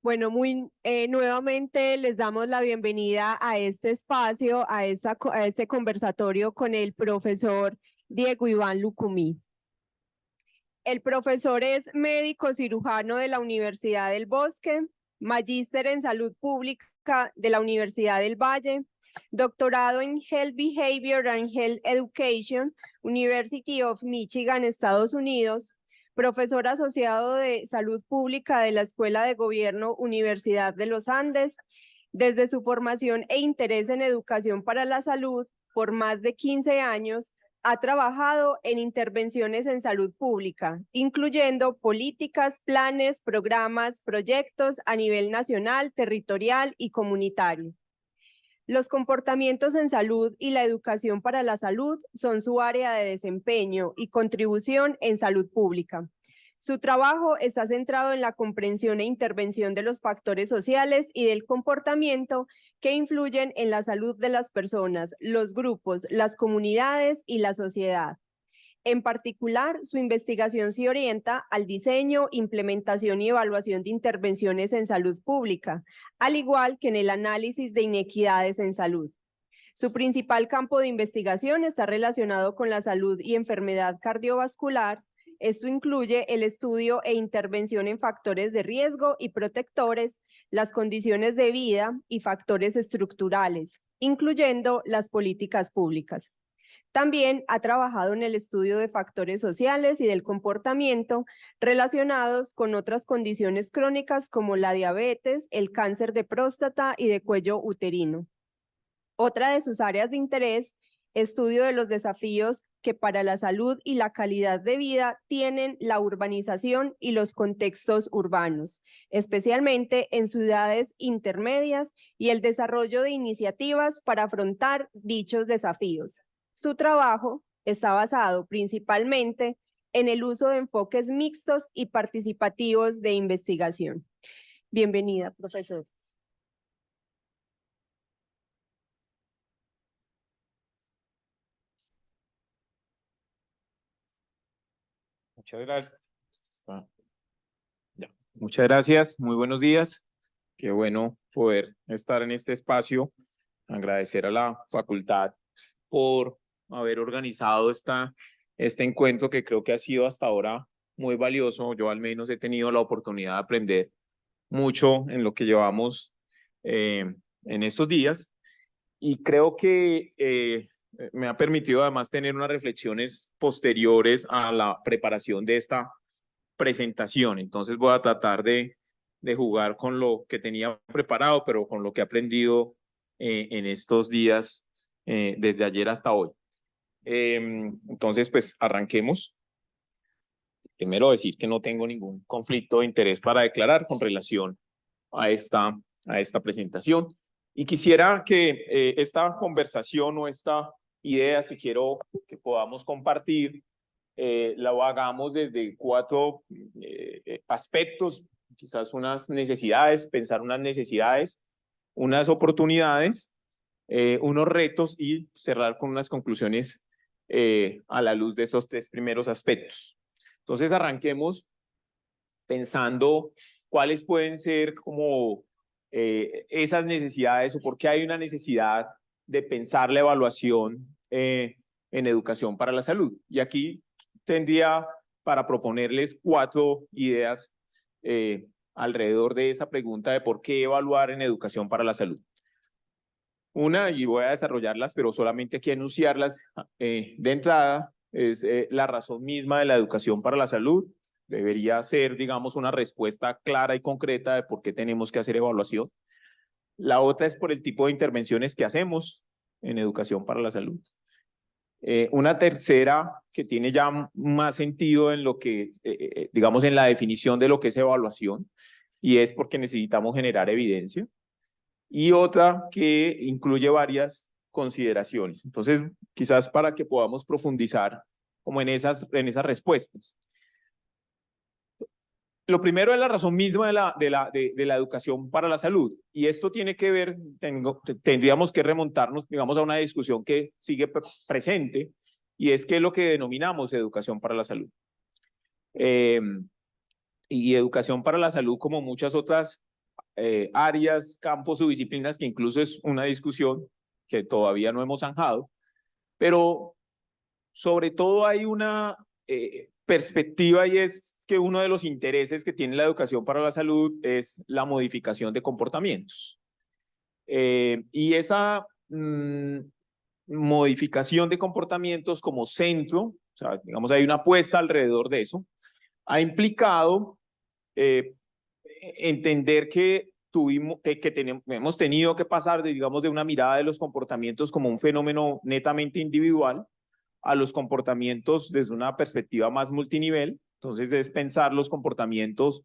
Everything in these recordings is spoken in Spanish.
Bueno, nuevamente les damos la bienvenida a este espacio, a este conversatorio con el profesor Diego Iván Lucumí. El profesor es médico cirujano de la Universidad del Bosque, magíster en salud pública de la Universidad del Valle, doctorado en Health Behavior and Health Education, University of Michigan, Estados Unidos, profesor asociado de salud pública de la Escuela de Gobierno Universidad de los Andes. Desde su formación e interés en educación para la salud, por más de 15 años, ha trabajado en intervenciones en salud pública, incluyendo políticas, planes, programas, proyectos a nivel nacional, territorial y comunitario. Los comportamientos en salud y la educación para la salud son su área de desempeño y contribución en salud pública. Su trabajo está centrado en la comprensión e intervención de los factores sociales y del comportamiento que influyen en la salud de las personas, los grupos, las comunidades y la sociedad. En particular, su investigación se orienta al diseño, implementación y evaluación de intervenciones en salud pública, al igual que en el análisis de inequidades en salud. Su principal campo de investigación está relacionado con la salud y enfermedad cardiovascular. Esto incluye el estudio e intervención en factores de riesgo y protectores, las condiciones de vida y factores estructurales, incluyendo las políticas públicas. También ha trabajado en el estudio de factores sociales y del comportamiento relacionados con otras condiciones crónicas como la diabetes, el cáncer de próstata y de cuello uterino. Otra de sus áreas de interés, estudio de los desafíos que para la salud y la calidad de vida tienen la urbanización y los contextos urbanos, especialmente en ciudades intermedias, y el desarrollo de iniciativas para afrontar dichos desafíos. Su trabajo está basado principalmente en el uso de enfoques mixtos y participativos de investigación. Bienvenida, profesor. Muchas gracias. Ya. Muchas gracias, muy buenos días. Qué bueno poder estar en este espacio. Agradecer a la facultad por haber organizado este encuentro que creo que ha sido hasta ahora muy valioso. Yo al menos he tenido la oportunidad de aprender mucho en lo que llevamos en estos días y creo que me ha permitido además tener unas reflexiones posteriores a la preparación de esta presentación. Entonces voy a tratar de jugar con lo que tenía preparado, pero con lo que he aprendido en estos días, desde ayer hasta hoy. Entonces, pues arranquemos. Primero decir que no tengo ningún conflicto de interés para declarar con relación a esta presentación. Y quisiera que esta conversación o estas ideas que quiero que podamos compartir, lo hagamos desde 4 aspectos, quizás unas necesidades, pensar unas necesidades, unas oportunidades, unos retos y cerrar con unas conclusiones a la luz de esos 3 primeros aspectos. Entonces arranquemos pensando cuáles pueden ser como esas necesidades o por qué hay una necesidad de pensar la evaluación en educación para la salud. Y aquí tendría para proponerles 4 ideas alrededor de esa pregunta de por qué evaluar en educación para la salud. Una, y voy a desarrollarlas, pero solamente aquí enunciarlas de entrada, es la razón misma de la educación para la salud. Debería ser, digamos, una respuesta clara y concreta de por qué tenemos que hacer evaluación. La otra es por el tipo de intervenciones que hacemos en educación para la salud. Una tercera que tiene ya más sentido en lo que, digamos, en la definición de lo que es evaluación, y es porque necesitamos generar evidencia. Y otra que incluye varias consideraciones. Entonces, quizás para que podamos profundizar como en esas respuestas. Lo primero es la razón misma de la educación para la salud. Y esto tiene que ver, tendríamos que remontarnos, digamos, a una discusión que sigue presente, y es qué es lo que denominamos educación para la salud. Y educación para la salud, como muchas otras áreas, campos o disciplinas, que incluso es una discusión que todavía no hemos zanjado, pero sobre todo hay una perspectiva, y es que uno de los intereses que tiene la educación para la salud es la modificación de comportamientos. Y esa modificación de comportamientos como centro, o sea, digamos, hay una apuesta alrededor de eso, ha implicado entender que hemos tenido que pasar digamos, de una mirada de los comportamientos como un fenómeno netamente individual a los comportamientos desde una perspectiva más multinivel. Entonces es pensar los comportamientos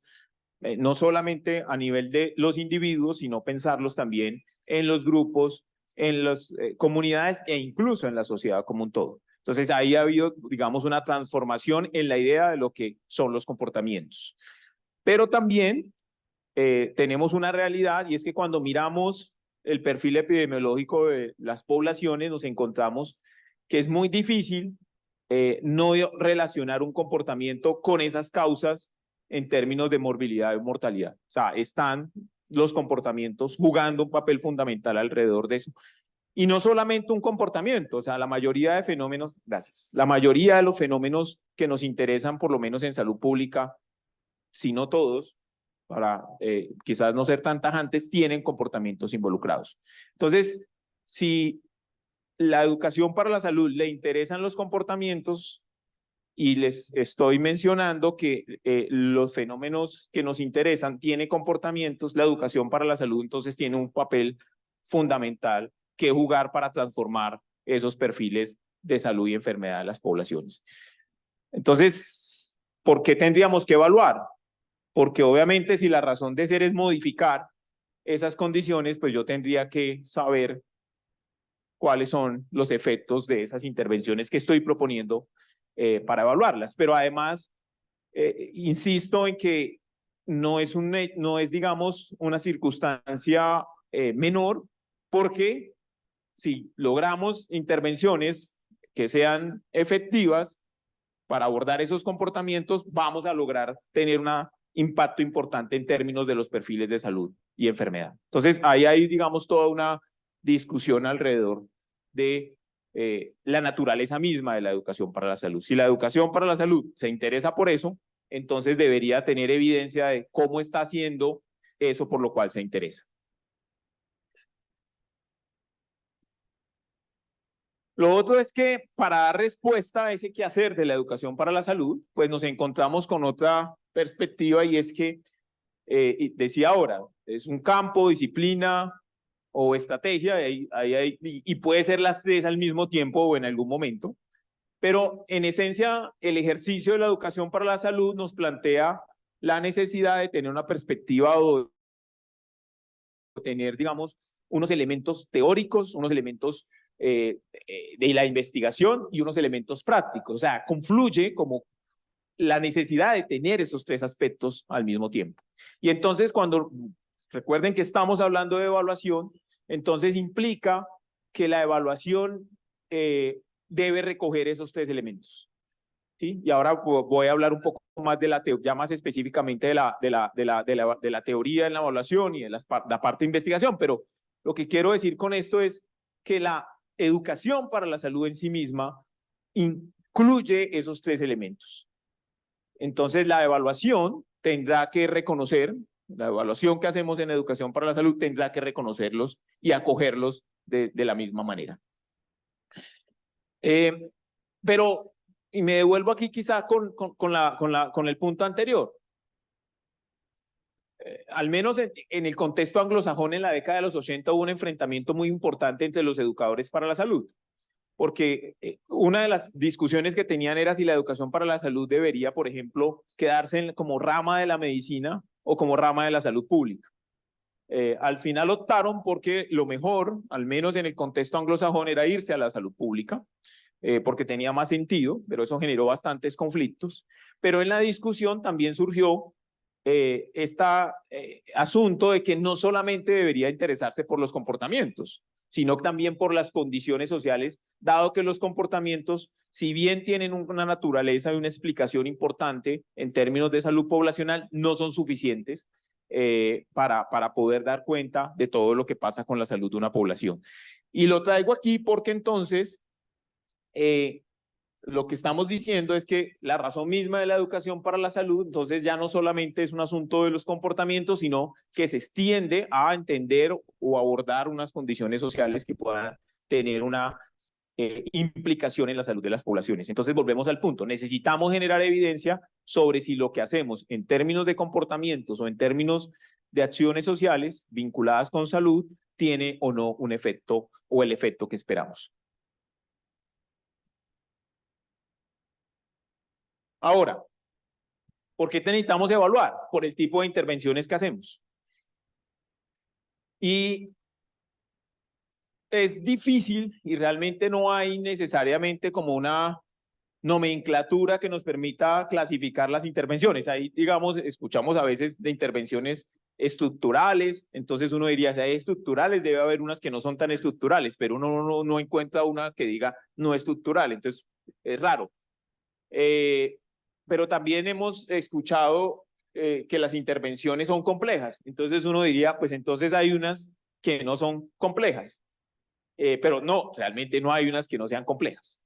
no solamente a nivel de los individuos, sino pensarlos también en los grupos, en las comunidades e incluso en la sociedad como un todo. Entonces ahí ha habido, digamos, una transformación en la idea de lo que son los comportamientos. Pero también tenemos una realidad, y es que cuando miramos el perfil epidemiológico de las poblaciones, nos encontramos que es muy difícil no relacionar un comportamiento con esas causas en términos de morbilidad y mortalidad. O sea, están los comportamientos jugando un papel fundamental alrededor de eso. Y no solamente un comportamiento, o sea, la mayoría de fenómenos, gracias, la mayoría de los fenómenos que nos interesan, por lo menos en salud pública, si no todos, para quizás no ser tan tajantes, tienen comportamientos involucrados. Entonces, si la educación para la salud le interesan los comportamientos, y les estoy mencionando que los fenómenos que nos interesan tienen comportamientos, la educación para la salud entonces tiene un papel fundamental que jugar para transformar esos perfiles de salud y enfermedad de las poblaciones. Entonces, ¿por qué tendríamos que evaluar? Porque obviamente si la razón de ser es modificar esas condiciones, pues yo tendría que saber cuáles son los efectos de esas intervenciones que estoy proponiendo para evaluarlas. Pero además, insisto en que no es, digamos, una circunstancia menor, porque si logramos intervenciones que sean efectivas para abordar esos comportamientos, vamos a lograr tener un impacto importante en términos de los perfiles de salud y enfermedad. Entonces, ahí hay, digamos, toda una discusión alrededor de la naturaleza misma de la educación para la salud. Si la educación para la salud se interesa por eso, entonces debería tener evidencia de cómo está haciendo eso por lo cual se interesa. Lo otro es que para dar respuesta a ese quehacer de la educación para la salud, pues nos encontramos con otra perspectiva, y es que, decía ahora, es un campo, disciplina o estrategia, y puede ser las tres al mismo tiempo o en algún momento, pero en esencia el ejercicio de la educación para la salud nos plantea la necesidad de tener una perspectiva o tener, digamos, unos elementos teóricos, unos elementos de la investigación y unos elementos prácticos. O sea, confluye como la necesidad de tener esos tres aspectos al mismo tiempo. Y entonces, cuando recuerden que estamos hablando de evaluación, entonces implica que la evaluación debe recoger esos tres elementos. ¿Sí? Y ahora voy a hablar un poco más de ya más específicamente de la teoría en la evaluación y de la parte de investigación, pero lo que quiero decir con esto es que la educación para la salud en sí misma incluye esos tres elementos. Entonces la evaluación tendrá que reconocer, la evaluación que hacemos en educación para la salud tendrá que reconocerlos y acogerlos de la misma manera. Pero, y me devuelvo aquí quizá con el punto anterior. Al menos en el contexto anglosajón en la década de los 80 hubo un enfrentamiento muy importante entre los educadores para la salud, porque una de las discusiones que tenían era si la educación para la salud debería, por ejemplo, quedarse como rama de la medicina o como rama de la salud pública. Al final optaron porque lo mejor, al menos en el contexto anglosajón, era irse a la salud pública, porque tenía más sentido, pero eso generó bastantes conflictos. Pero en la discusión también surgió este asunto de que no solamente debería interesarse por los comportamientos, sino también por las condiciones sociales, dado que los comportamientos, si bien tienen una naturaleza y una explicación importante en términos de salud poblacional, no son suficientes para poder dar cuenta de todo lo que pasa con la salud de una población. Y lo traigo aquí porque entonces lo que estamos diciendo es que la razón misma de la educación para la salud, entonces ya no solamente es un asunto de los comportamientos, sino que se extiende a entender o abordar unas condiciones sociales que puedan tener una implicación en la salud de las poblaciones. Entonces volvemos al punto, necesitamos generar evidencia sobre si lo que hacemos en términos de comportamientos o en términos de acciones sociales vinculadas con salud tiene o no un efecto o el efecto que esperamos. Ahora, ¿por qué necesitamos evaluar? Por el tipo de intervenciones que hacemos. Y es difícil y realmente no hay necesariamente como una nomenclatura que nos permita clasificar las intervenciones. Ahí, digamos, escuchamos a veces de intervenciones estructurales, entonces uno diría, si hay estructurales, debe haber unas que no son tan estructurales, pero uno no encuentra una que diga no estructural, entonces es raro. Pero también hemos escuchado que las intervenciones son complejas, entonces uno diría, pues entonces hay unas que no son complejas, pero no, realmente no hay unas que no sean complejas.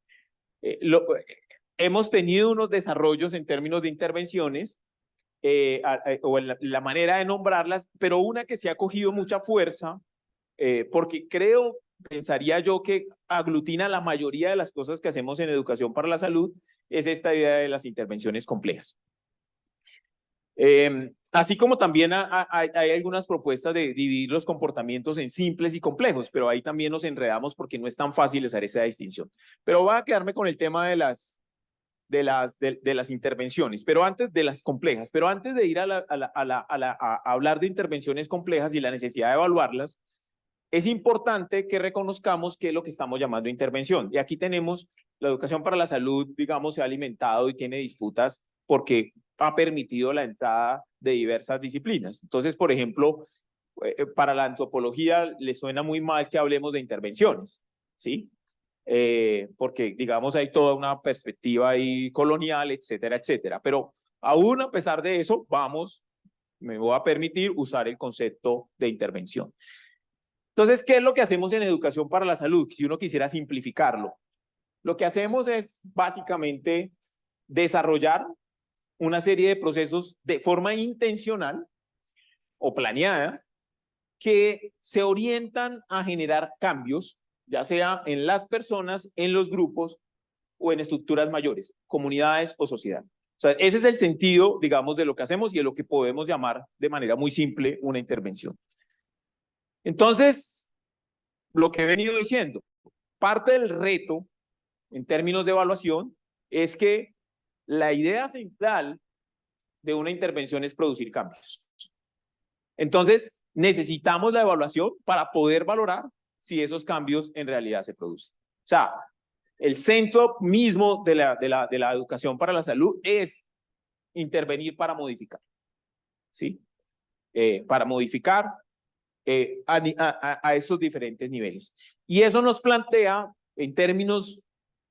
Hemos tenido unos desarrollos en términos de intervenciones o en la manera de nombrarlas, pero una que se ha cogido mucha fuerza, porque pensaría yo que aglutina la mayoría de las cosas que hacemos en educación para la salud, es esta idea de las intervenciones complejas. Así como también hay algunas propuestas de dividir los comportamientos en simples y complejos, pero ahí también nos enredamos porque no es tan fácil hacer esa distinción. Pero voy a quedarme con el tema de las intervenciones, pero antes de las complejas, pero antes de ir a hablar de intervenciones complejas y la necesidad de evaluarlas, es importante que reconozcamos qué es lo que estamos llamando intervención. Y aquí tenemos la educación para la salud, digamos, se ha alimentado y tiene disputas porque ha permitido la entrada de diversas disciplinas. Entonces, por ejemplo, para la antropología le suena muy mal que hablemos de intervenciones, ¿sí? Porque, digamos, hay toda una perspectiva ahí colonial, etcétera, etcétera. Pero aún a pesar de eso, me voy a permitir usar el concepto de intervención. Entonces, ¿qué es lo que hacemos en educación para la salud? Si uno quisiera simplificarlo, lo que hacemos es básicamente desarrollar una serie de procesos de forma intencional o planeada que se orientan a generar cambios, ya sea en las personas, en los grupos o en estructuras mayores, comunidades o sociedad. O sea, ese es el sentido, digamos, de lo que hacemos y de lo que podemos llamar de manera muy simple una intervención. Entonces, lo que he venido diciendo, parte del reto en términos de evaluación es que la idea central de una intervención es producir cambios. Entonces, necesitamos la evaluación para poder valorar si esos cambios en realidad se producen. O sea, el centro mismo de la educación para la salud es intervenir para modificar, ¿sí? Para modificar a esos diferentes niveles. Y eso nos plantea, en términos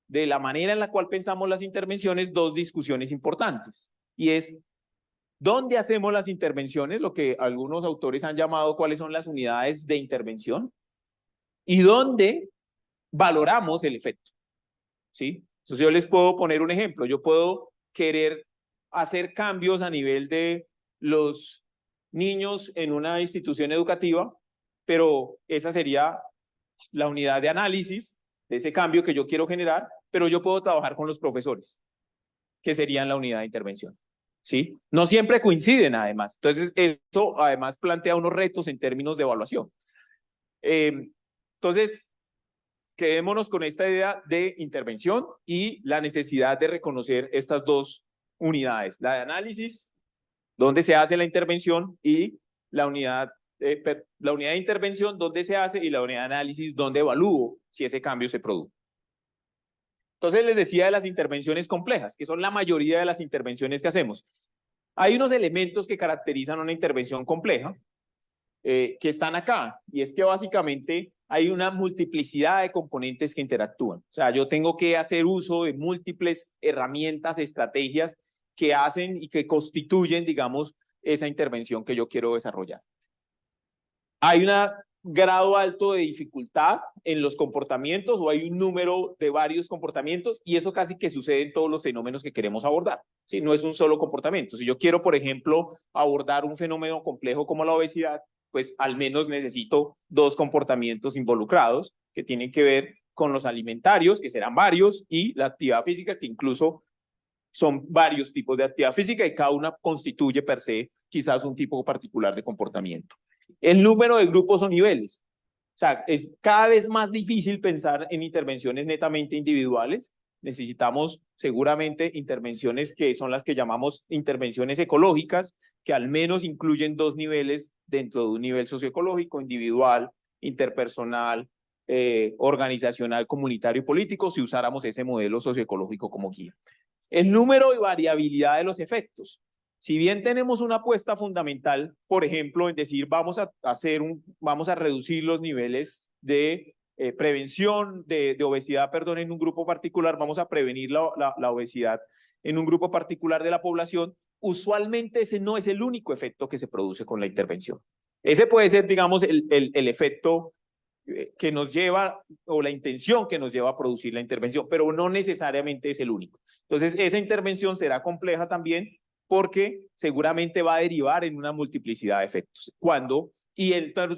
de la manera en la cual pensamos las intervenciones, dos discusiones importantes. Y es, ¿dónde hacemos las intervenciones? Lo que algunos autores han llamado cuáles son las unidades de intervención. Y dónde valoramos el efecto, ¿sí? Entonces yo les puedo poner un ejemplo. Yo puedo querer hacer cambios a nivel de los niños en una institución educativa, pero esa sería la unidad de análisis de ese cambio que yo quiero generar, pero yo puedo trabajar con los profesores, que serían la unidad de intervención, ¿sí? No siempre coinciden, además. Entonces, eso además plantea unos retos en términos de evaluación. Entonces, quedémonos con esta idea de intervención y la necesidad de reconocer estas dos unidades, la de análisis, donde se hace la intervención, y la unidad de intervención, donde se hace, y la unidad de análisis, donde evalúo si ese cambio se produjo. Entonces les decía de las intervenciones complejas, que son la mayoría de las intervenciones que hacemos. Hay unos elementos que caracterizan una intervención compleja, que están acá, y es que básicamente hay una multiplicidad de componentes que interactúan. O sea, yo tengo que hacer uso de múltiples herramientas, estrategias que hacen y que constituyen, digamos, esa intervención que yo quiero desarrollar. Hay un grado alto de dificultad en los comportamientos o hay un número de varios comportamientos y eso casi que sucede en todos los fenómenos que queremos abordar. ¿Sí? No es un solo comportamiento. Si yo quiero, por ejemplo, abordar un fenómeno complejo como la obesidad, pues al menos necesito 2 comportamientos involucrados que tienen que ver con los alimentarios, que serán varios, y la actividad física, que incluso son varios tipos de actividad física y cada una constituye per se quizás un tipo particular de comportamiento. El número de grupos o niveles. O sea, es cada vez más difícil pensar en intervenciones netamente individuales. Necesitamos seguramente intervenciones que son las que llamamos intervenciones ecológicas, que al menos incluyen 2 niveles dentro de un nivel socioecológico, individual, interpersonal, organizacional, comunitario y político, si usáramos ese modelo socioecológico como guía. El número y variabilidad de los efectos. Si bien tenemos una apuesta fundamental, por ejemplo, en decir vamos a reducir los niveles de prevención de obesidad, perdón, en un grupo particular, vamos a prevenir la obesidad en un grupo particular de la población, usualmente ese no es el único efecto que se produce con la intervención. Ese puede ser, digamos, el efecto que nos lleva, o la intención que nos lleva a producir la intervención, pero no necesariamente es el único. Entonces, esa intervención será compleja también porque seguramente va a derivar en una multiplicidad de efectos.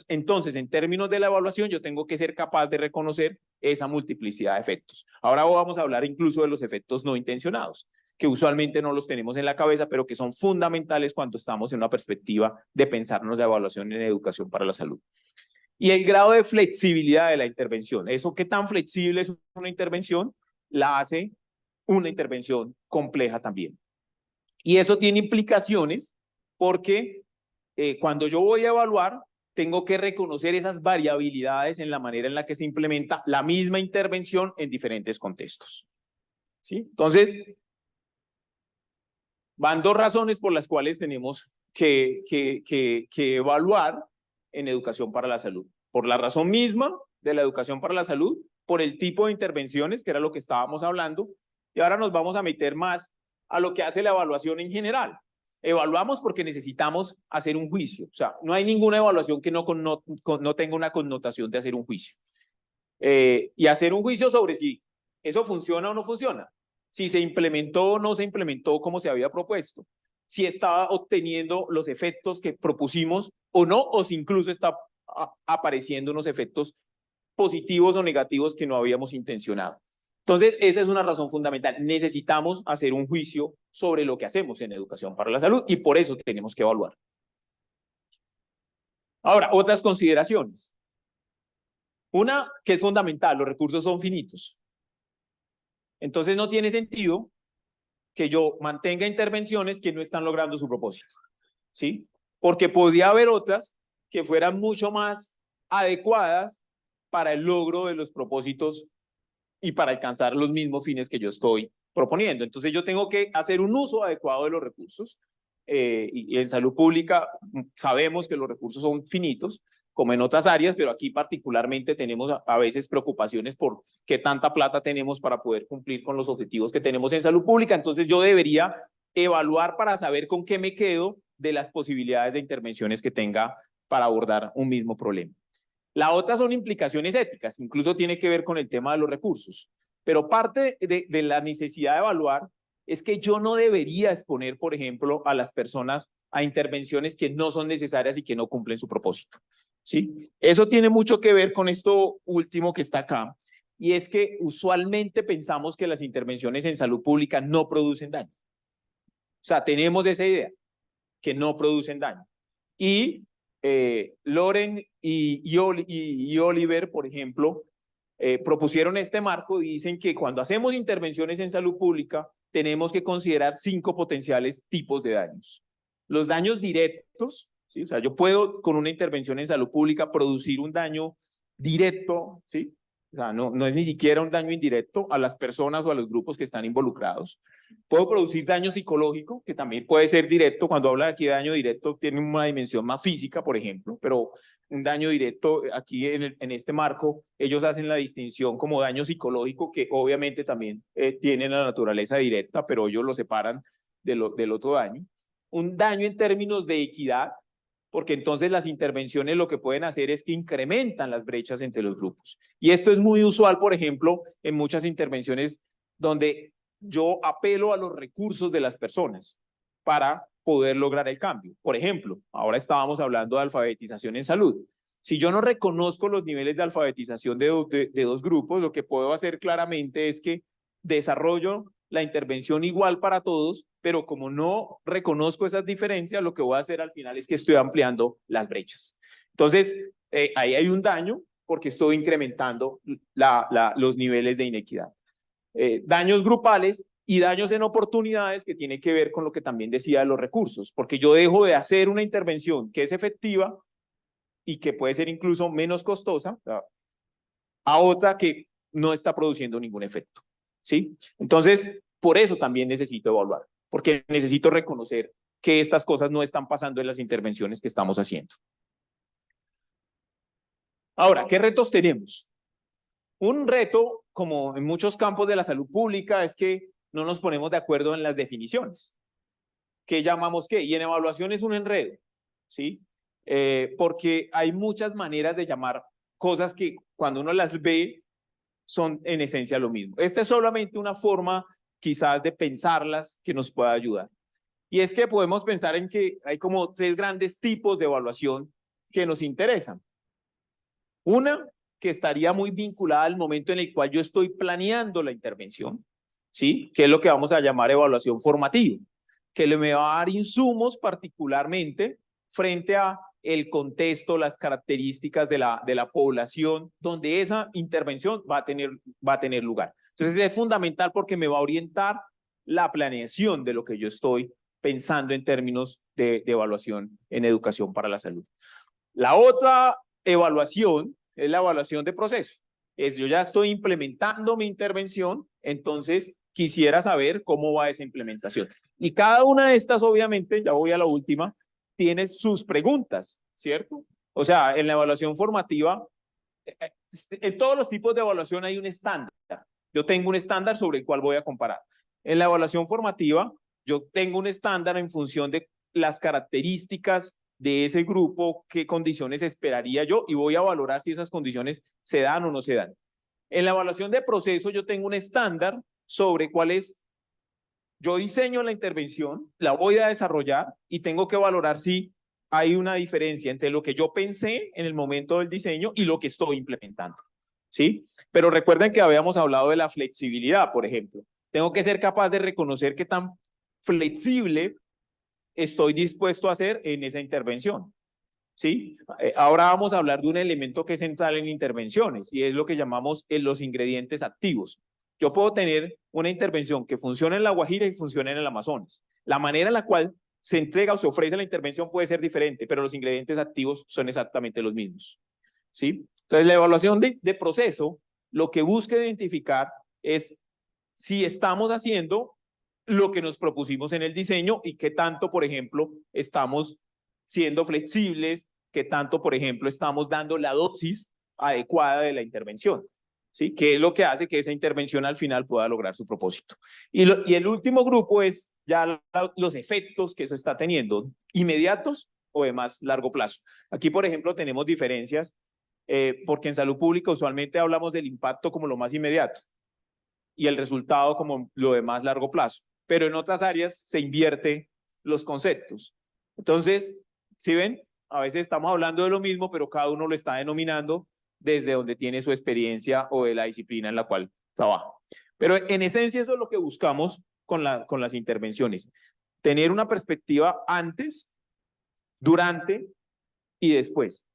Entonces, en términos de la evaluación, yo tengo que ser capaz de reconocer esa multiplicidad de efectos. Ahora vamos a hablar incluso de los efectos no intencionados, que usualmente no los tenemos en la cabeza, pero que son fundamentales cuando estamos en una perspectiva de pensarnos la evaluación en educación para la salud. Y el grado de flexibilidad de la intervención. Eso, qué tan flexible es una intervención, la hace una intervención compleja también. Y eso tiene implicaciones porque cuando yo voy a evaluar, tengo que reconocer esas variabilidades en la manera en la que se implementa la misma intervención en diferentes contextos. ¿Sí? Entonces, van 2 razones por las cuales tenemos que evaluar en educación para la salud. Por la razón misma de la educación para la salud, por el tipo de intervenciones, que era lo que estábamos hablando, y ahora nos vamos a meter más a lo que hace la evaluación en general. Evaluamos porque necesitamos hacer un juicio. O sea, no hay ninguna evaluación que no tenga una connotación de hacer un juicio. Y hacer un juicio sobre si eso funciona o no funciona. Si se implementó o no se implementó como se había propuesto. Si estaba obteniendo los efectos que propusimos o no, o si incluso está apareciendo unos efectos positivos o negativos que no habíamos intencionado. Entonces, esa es una razón fundamental. Necesitamos hacer un juicio sobre lo que hacemos en educación para la salud y por eso tenemos que evaluar. Ahora, otras consideraciones. Una que es fundamental, los recursos son finitos. Entonces, no tiene sentido que yo mantenga intervenciones que no están logrando su propósito. ¿Sí? Porque podría haber otras que fueran mucho más adecuadas para el logro de los propósitos y para alcanzar los mismos fines que yo estoy proponiendo. Entonces yo tengo que hacer un uso adecuado de los recursos y en salud pública sabemos que los recursos son finitos, como en otras áreas, pero aquí particularmente tenemos a veces preocupaciones por qué tanta plata tenemos para poder cumplir con los objetivos que tenemos en salud pública. Entonces yo debería evaluar para saber con qué me quedo de las posibilidades de intervenciones que tenga para abordar un mismo problema. La otra son implicaciones éticas, incluso tiene que ver con el tema de los recursos. Pero parte de la necesidad de evaluar es que yo no debería exponer, por ejemplo, a las personas a intervenciones que no son necesarias y que no cumplen su propósito. ¿Sí? Eso tiene mucho que ver con esto último que está acá, y es que usualmente pensamos que las intervenciones en salud pública no producen daño. O sea, tenemos esa idea, que no producen daño. Y Loren y Oliver, por ejemplo, propusieron este marco y dicen que cuando hacemos intervenciones en salud pública tenemos que considerar 5 potenciales tipos de daños. Los daños directos, ¿sí? O sea, yo puedo con una intervención en salud pública producir un daño directo, ¿sí? O sea, no es ni siquiera un daño indirecto a las personas o a los grupos que están involucrados. Puedo producir daño psicológico, que también puede ser directo. Cuando habla aquí de daño directo, tiene una dimensión más física, por ejemplo, pero un daño directo aquí en este marco, ellos hacen la distinción como daño psicológico, que obviamente también tiene la naturaleza directa, pero ellos lo separan del otro daño. un daño en términos de equidad, porque entonces las intervenciones lo que pueden hacer es que incrementan las brechas entre los grupos. Y esto es muy usual, por ejemplo, en muchas intervenciones donde yo apelo a los recursos de las personas para poder lograr el cambio. Por ejemplo, ahora estábamos hablando de alfabetización en salud. Si yo no reconozco los niveles de alfabetización de dos grupos, lo que puedo hacer claramente es que desarrollo la intervención igual para todos, pero como no reconozco esas diferencias, lo que voy a hacer al final es que estoy ampliando las brechas. Entonces, ahí hay un daño porque estoy incrementando los niveles de inequidad. Daños grupales y daños en oportunidades que tienen que ver con lo que también decía de los recursos, porque yo dejo de hacer una intervención que es efectiva y que puede ser incluso menos costosa a otra que no está produciendo ningún efecto. ¿Sí? Entonces, por eso también necesito evaluar, porque necesito reconocer que estas cosas no están pasando en las intervenciones que estamos haciendo. Ahora, ¿qué retos tenemos? Un reto, como en muchos campos de la salud pública, es que no nos ponemos de acuerdo en las definiciones. ¿Qué llamamos qué? Y en evaluación es un enredo, ¿sí? Porque hay muchas maneras de llamar cosas que cuando uno las ve son en esencia lo mismo. Esta es solamente una forma quizás de pensarlas que nos pueda ayudar. Y es que podemos pensar en que hay como tres grandes tipos de evaluación que nos interesan. Una que estaría muy vinculada al momento en el cual yo estoy planeando la intervención, ¿sí? Que es lo que vamos a llamar evaluación formativa, que me va a dar insumos particularmente frente a el contexto, las características de la población donde esa intervención va a tener lugar. Entonces es fundamental porque me va a orientar la planeación de lo que yo estoy pensando en términos de evaluación en educación para la salud. La otra evaluación es la evaluación de proceso. Yo ya estoy implementando mi intervención, entonces quisiera saber cómo va esa implementación. Y cada una de estas, obviamente, ya voy a la última, tiene sus preguntas, ¿cierto? O sea, en la evaluación formativa, en todos los tipos de evaluación hay un estándar. Yo tengo un estándar sobre el cual voy a comparar. En la evaluación formativa, yo tengo un estándar en función de las características de ese grupo, qué condiciones esperaría yo y voy a valorar si esas condiciones se dan o no se dan. En la evaluación de proceso yo tengo un estándar sobre cuál es, yo diseño la intervención, la voy a desarrollar y tengo que valorar si hay una diferencia entre lo que yo pensé en el momento del diseño y lo que estoy implementando. ¿Sí? Pero recuerden que habíamos hablado de la flexibilidad, por ejemplo. Tengo que ser capaz de reconocer qué tan flexible estoy dispuesto a hacer en esa intervención. ¿Sí? Ahora vamos a hablar de un elemento que es central en intervenciones y es lo que llamamos los ingredientes activos. Yo puedo tener una intervención que funcione en La Guajira y funcione en el Amazonas. La manera en la cual se entrega o se ofrece la intervención puede ser diferente, pero los ingredientes activos son exactamente los mismos. ¿Sí? Entonces, la evaluación de proceso lo que busca identificar es si estamos haciendo lo que nos propusimos en el diseño y qué tanto, por ejemplo, estamos siendo flexibles, qué tanto, por ejemplo, estamos dando la dosis adecuada de la intervención. ¿Sí? Que es lo que hace que esa intervención al final pueda lograr su propósito. Y el último grupo es ya los efectos que eso está teniendo, inmediatos o de más largo plazo. Aquí, por ejemplo, tenemos diferencias porque en salud pública usualmente hablamos del impacto como lo más inmediato y el resultado como lo de más largo plazo, pero en otras áreas se invierte los conceptos. Entonces, ¿sí ven? A veces estamos hablando de lo mismo, pero cada uno lo está denominando desde donde tiene su experiencia o de la disciplina en la cual trabaja. Pero en esencia eso es lo que buscamos con las intervenciones. Tener una perspectiva antes, durante y después.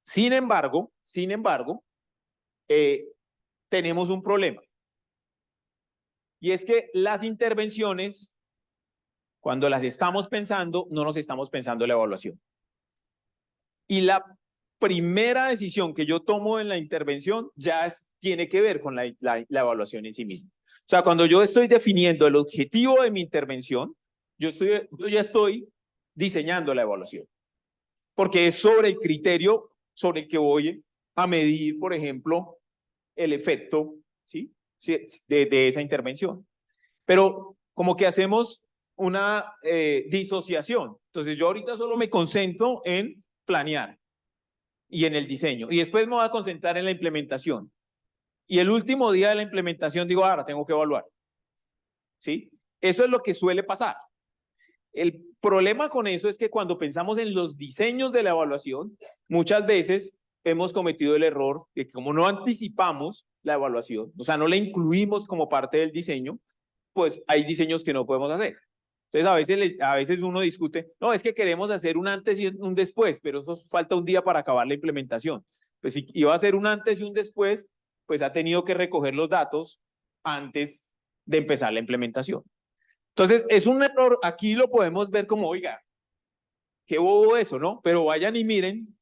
Sin embargo, tenemos un problema. Y es que las intervenciones, cuando las estamos pensando, no nos estamos pensando en la evaluación. Y la primera decisión que yo tomo en la intervención ya tiene que ver con la evaluación en sí misma. O sea, cuando yo estoy definiendo el objetivo de mi intervención, yo ya estoy diseñando la evaluación. Porque es sobre el criterio sobre el que voy a medir, por ejemplo, el efecto, ¿sí? de esa intervención. Pero como que hacemos una disociación. Entonces yo ahorita solo me concentro en planear y en el diseño, y después me voy a concentrar en la implementación. Y el último día de la implementación digo, ahora tengo que evaluar. ¿Sí? Eso es lo que suele pasar. El problema con eso es que cuando pensamos en los diseños de la evaluación, muchas veces hemos cometido el error de que como no anticipamos la evaluación, o sea, no la incluimos como parte del diseño, pues hay diseños que no podemos hacer. Entonces a veces uno discute, no, es que queremos hacer un antes y un después, pero eso falta un día para acabar la implementación. Pues si iba a ser un antes y un después, pues ha tenido que recoger los datos antes de empezar la implementación. Entonces, es un error, aquí lo podemos ver como, oiga, qué bobo eso, ¿no? Pero vayan y miren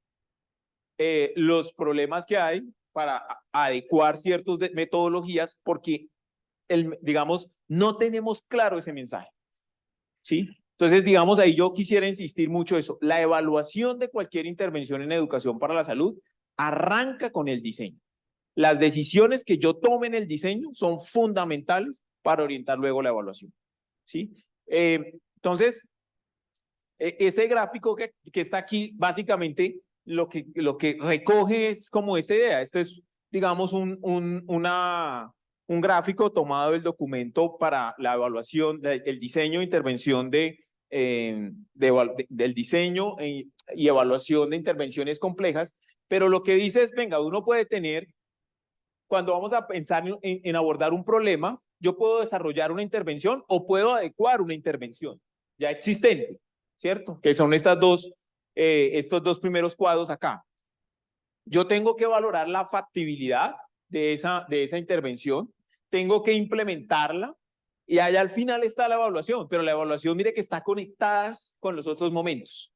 los problemas que hay para adecuar ciertas metodologías porque, digamos, no tenemos claro ese mensaje, ¿sí? Entonces, digamos, ahí yo quisiera insistir mucho eso. La evaluación de cualquier intervención en educación para la salud arranca con el diseño. Las decisiones que yo tome en el diseño son fundamentales para orientar luego la evaluación, ¿sí? Entonces, ese gráfico que está aquí, básicamente lo que recoge es como esta idea. Esto es, digamos, un gráfico tomado del documento para la evaluación, el diseño e intervención del diseño y evaluación de intervenciones complejas, pero lo que dice es, venga, uno puede tener, cuando vamos a pensar en abordar un problema, yo puedo desarrollar una intervención o puedo adecuar una intervención ya existente, ¿cierto? Que son estos dos primeros cuadros acá. Yo tengo que valorar la factibilidad de esa intervención, tengo que implementarla y allá al final está la evaluación, pero la evaluación, mire que está conectada con los otros momentos,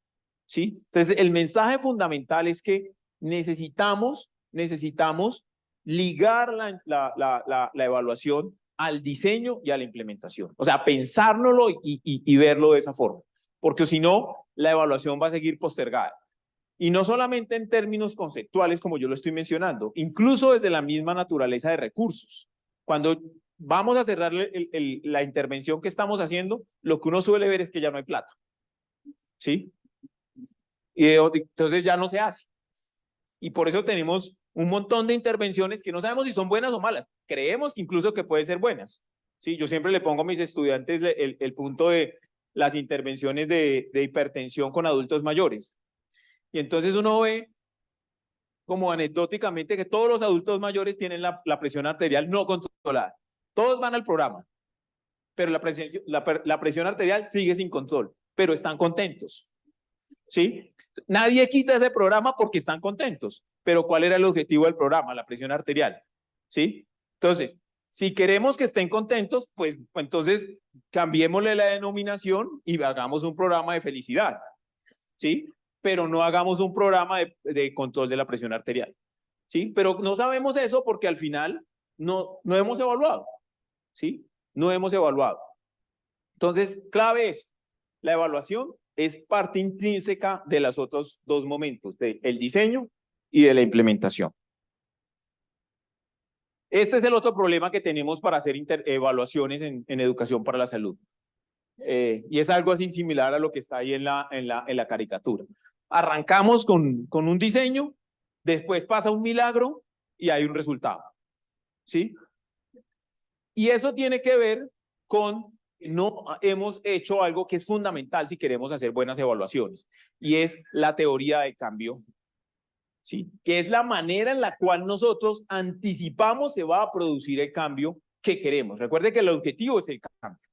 ¿sí? Entonces, el mensaje fundamental es que necesitamos ligar la evaluación al diseño y a la implementación. O sea, pensárnoslo y verlo de esa forma, porque si no, la evaluación va a seguir postergada. Y no solamente en términos conceptuales, como yo lo estoy mencionando, incluso desde la misma naturaleza de recursos. Cuando vamos a cerrar la intervención que estamos haciendo, lo que uno suele ver es que ya no hay plata, ¿sí? Y entonces ya no se hace. Y por eso tenemos un montón de intervenciones que no sabemos si son buenas o malas. Creemos que incluso que pueden ser buenas. ¿Sí? Yo siempre le pongo a mis estudiantes el punto de las intervenciones de hipertensión con adultos mayores. Y entonces uno ve como anecdóticamente que todos los adultos mayores tienen la presión arterial no controlada. Todos van al programa, pero la presión arterial sigue sin control, pero están contentos. ¿Sí? Nadie quita ese programa porque están contentos, pero ¿cuál era el objetivo del programa? La presión arterial, ¿sí? Entonces, si queremos que estén contentos, pues entonces cambiémosle la denominación y hagamos un programa de felicidad, ¿sí? Pero no hagamos un programa de control de la presión arterial, ¿sí? Pero no sabemos eso porque al final no hemos evaluado, ¿sí? No hemos evaluado. Entonces, clave es la evaluación es parte intrínseca de los otros dos momentos, del diseño y de la implementación. Este es el otro problema que tenemos para hacer evaluaciones en educación para la salud. Y es algo así similar a lo que está ahí en la caricatura. Arrancamos con un diseño, después pasa un milagro y hay un resultado. ¿Sí? Y eso tiene que ver con no hemos hecho algo que es fundamental si queremos hacer buenas evaluaciones, y es la teoría de cambio, ¿sí? Que es la manera en la cual nosotros anticipamos se va a producir el cambio que queremos. Recuerde que el objetivo es el cambio,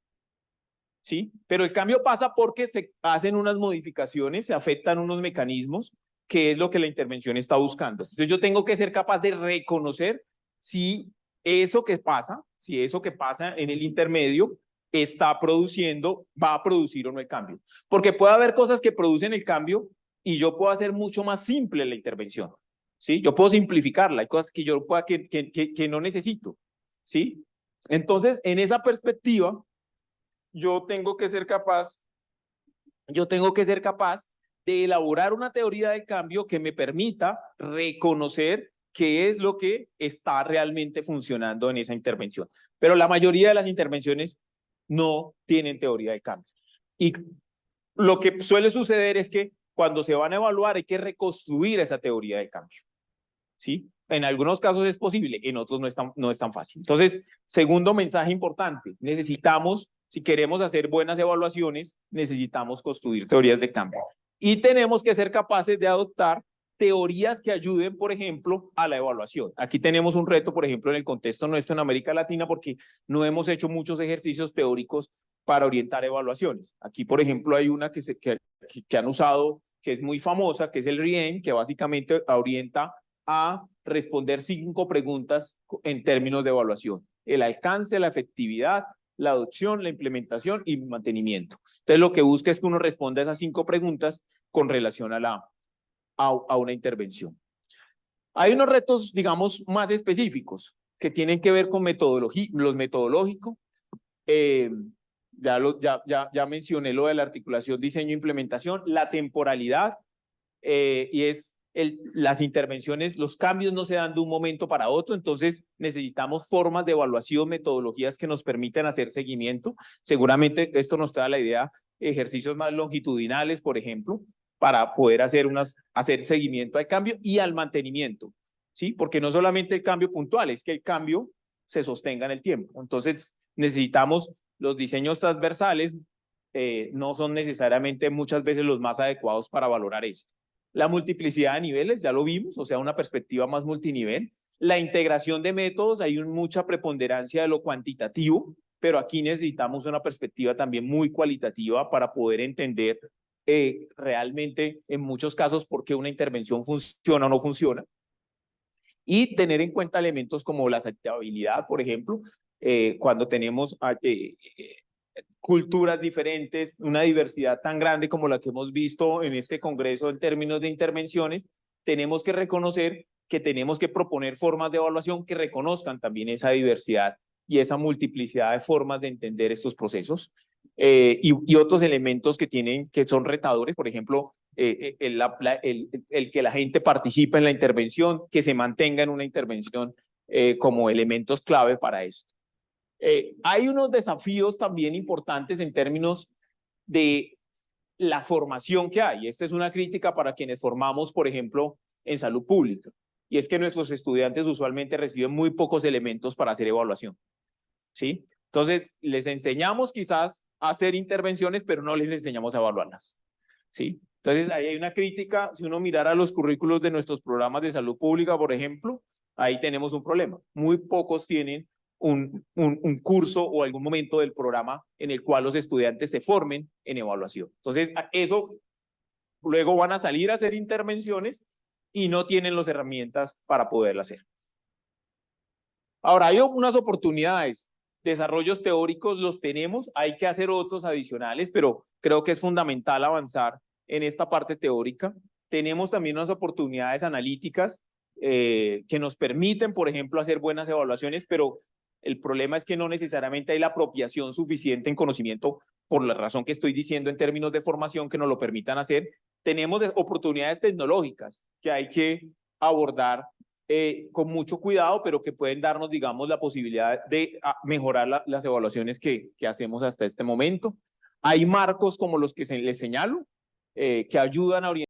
¿sí? Pero el cambio pasa porque se hacen unas modificaciones, se afectan unos mecanismos, que es lo que la intervención está buscando. Entonces yo tengo que ser capaz de reconocer si eso que pasa en el intermedio está produciendo, va a producir o no el cambio. Porque puede haber cosas que producen el cambio y yo puedo hacer mucho más simple la intervención, ¿sí? Yo puedo simplificarla, hay cosas que yo pueda que no necesito, ¿sí? Entonces, en esa perspectiva, yo tengo que ser capaz de elaborar una teoría del cambio que me permita reconocer qué es lo que está realmente funcionando en esa intervención. Pero la mayoría de las intervenciones no tienen teoría del cambio. Y lo que suele suceder es que cuando se van a evaluar hay que reconstruir esa teoría del cambio, ¿sí? En algunos casos es posible, en otros no es tan fácil. Entonces, segundo mensaje importante, necesitamos, si queremos hacer buenas evaluaciones, necesitamos construir teorías de cambio. Y tenemos que ser capaces de adoptar teorías que ayuden, por ejemplo, a la evaluación. Aquí tenemos un reto, por ejemplo, en el contexto nuestro en América Latina, porque no hemos hecho muchos ejercicios teóricos para orientar evaluaciones. Aquí, por ejemplo, hay una que han usado, que es muy famosa, que es el RIEM, que básicamente orienta a responder 5 preguntas en términos de evaluación: el alcance, la efectividad, la adopción, la implementación y mantenimiento. Entonces, lo que busca es que uno responda a esas 5 preguntas con relación a una intervención. Hay unos retos, digamos, más específicos que tienen que ver con los metodológicos. Ya mencioné lo de la articulación, diseño e implementación, la temporalidad, y es las intervenciones, los cambios no se dan de un momento para otro, entonces necesitamos formas de evaluación, metodologías que nos permitan hacer seguimiento. Seguramente esto nos da la idea, ejercicios más longitudinales, por ejemplo, para poder hacer seguimiento al cambio y al mantenimiento, ¿sí? Porque no solamente el cambio puntual, es que el cambio se sostenga en el tiempo. Entonces necesitamos los diseños transversales, no son necesariamente muchas veces los más adecuados para valorar eso. La multiplicidad de niveles, ya lo vimos, o sea, una perspectiva más multinivel. La integración de métodos, hay mucha preponderancia de lo cuantitativo, pero aquí necesitamos una perspectiva también muy cualitativa para poder entender realmente, en muchos casos, por qué una intervención funciona o no funciona. Y tener en cuenta elementos como la aceptabilidad, por ejemplo, cuando tenemos culturas diferentes, una diversidad tan grande como la que hemos visto en este congreso en términos de intervenciones, tenemos que reconocer que tenemos que proponer formas de evaluación que reconozcan también esa diversidad y esa multiplicidad de formas de entender estos procesos, y otros elementos que son retadores, por ejemplo, el que la gente participe en la intervención, que se mantenga en una intervención como elementos clave para esto. Hay unos desafíos también importantes en términos de la formación que hay. Esta es una crítica para quienes formamos, por ejemplo, en salud pública. Y es que nuestros estudiantes usualmente reciben muy pocos elementos para hacer evaluación, ¿sí? Entonces, les enseñamos quizás a hacer intervenciones, pero no les enseñamos a evaluarlas, ¿sí? Entonces, ahí hay una crítica. Si uno mirara los currículos de nuestros programas de salud pública, por ejemplo, ahí tenemos un problema. Muy pocos tienen un curso o algún momento del programa en el cual los estudiantes se formen en evaluación. Entonces, eso luego van a salir a hacer intervenciones y no tienen las herramientas para poderlo hacer. Ahora, hay unas oportunidades. Desarrollos teóricos los tenemos, hay que hacer otros adicionales, pero creo que es fundamental avanzar en esta parte teórica. Tenemos también unas oportunidades analíticas que nos permiten, por ejemplo, hacer buenas evaluaciones, pero el problema es que no necesariamente hay la apropiación suficiente en conocimiento, por la razón que estoy diciendo en términos de formación, que nos lo permitan hacer. Tenemos oportunidades tecnológicas que hay que abordar con mucho cuidado, pero que pueden darnos, digamos, la posibilidad de mejorar las evaluaciones que hacemos hasta este momento. Hay marcos como los que les señalo, que ayudan a orientar